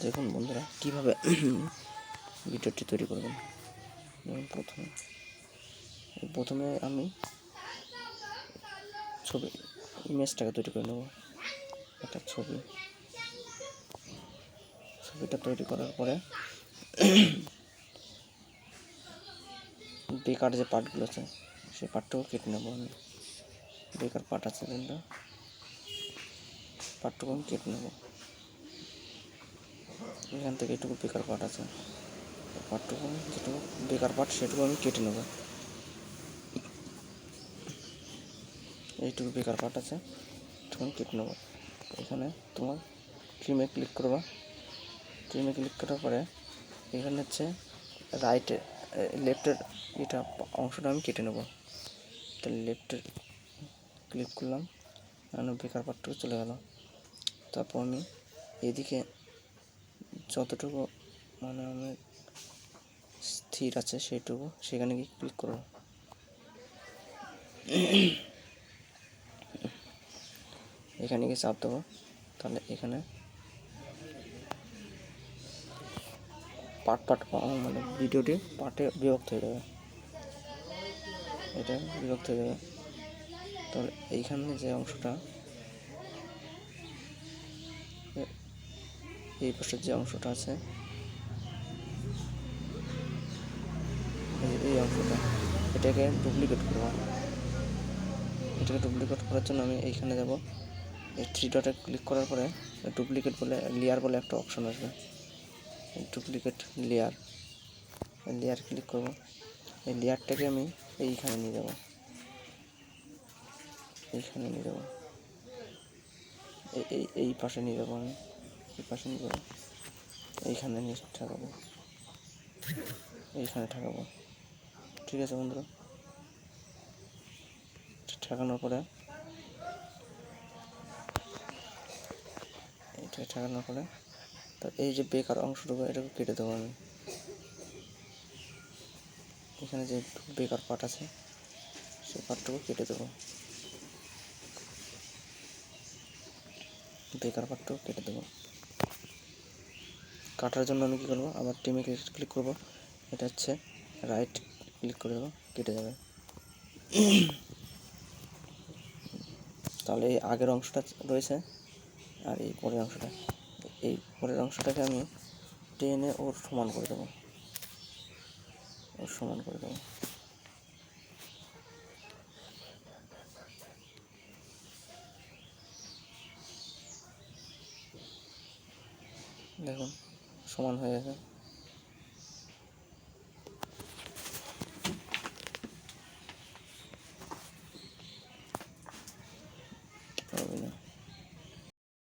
দেখুন বন্ধুরা কীভাবে ভিডিওটি তৈরি করবেন। প্রথমে আমি ছবি ইমেজটাকে তৈরি করে নেব। একটা ছবিটা তৈরি করার পরে বেকার যে পার্টগুলো আছে সেই পার্টটাও কেটে নেব। আমি বেকার পার্ট আছে যেটা পার্টটুকু আমি কেটে নেব। এখান থেকে এটুকু বেকার পার্ট আছে, পার্টটুকু যেটুকু বেকার পার্ট সেটুকু আমি কেটে নেব। এইটুকু বেকার পার্ট আছে এটুকু আমি কেটে নেব। এখানে তোমার ট্রিমে ক্লিক করবা। ট্রিমে ক্লিক করার পরে এখানে হচ্ছে লেফটের এটা অংশটা আমি কেটে নেব। তাহলে লেফটের ক্লিক করলাম, এখানে বেকার পার্টটুকু চলে গেল। তারপর আমি এদিকে যতটুকু মানে আমার স্থির আছে সেইটুকু সেখানে গিয়ে ক্লিক করব। এখানে গিয়ে চাপ দেবো। তাহলে এখানে পার্ট মানে ভিডিওটি পার্টে বিভক্ত হয়ে যাবে। এটা বিভক্ত হয়ে যাবে। তাহলে এইখানে যে অংশটা, এই পাশের যে অংশটা আছে এই অংশটা, এটাকে ডুপ্লিকেট করব। এটাকে ডুপ্লিকেট করার জন্য আমি এইখানে যাব। এই থ্রি ডটে ক্লিক করার পরে ডুপ্লিকেট বলে লেয়ার বলে একটা অপশন আসবে। ডুপ্লিকেট লেয়ার ক্লিক করব। এই লেয়ারটাকে আমি এইখানে নিয়ে যাব, এই পাশে নিয়ে যাবো। আমি এই পাশে নিয়ে যাবো, এইখানে নিয়ে ঠেকাবো, এইখানে ঠেকাবো। ঠিক আছে বন্ধুরা, ঠেকানোর পরে তো এই যে বেকার অংশটুকু এটাকে কেটে দেবো। আমি এখানে যে বেকার পার্ট আছে সেই পার্টটুকু কেটে দেবো। কাটার জন্য আমি কী করবো, আবার টিমে ক্লিক করব। এটা হচ্ছে রাইট ক্লিক করে দেবো, কেটে যাবে। তাহলে এই আগের অংশটা রয়েছে আর এই পরের অংশটাকে আমি টেনে ওর সমান করে দেবো। দেখুন সমান হয়ে গেছে।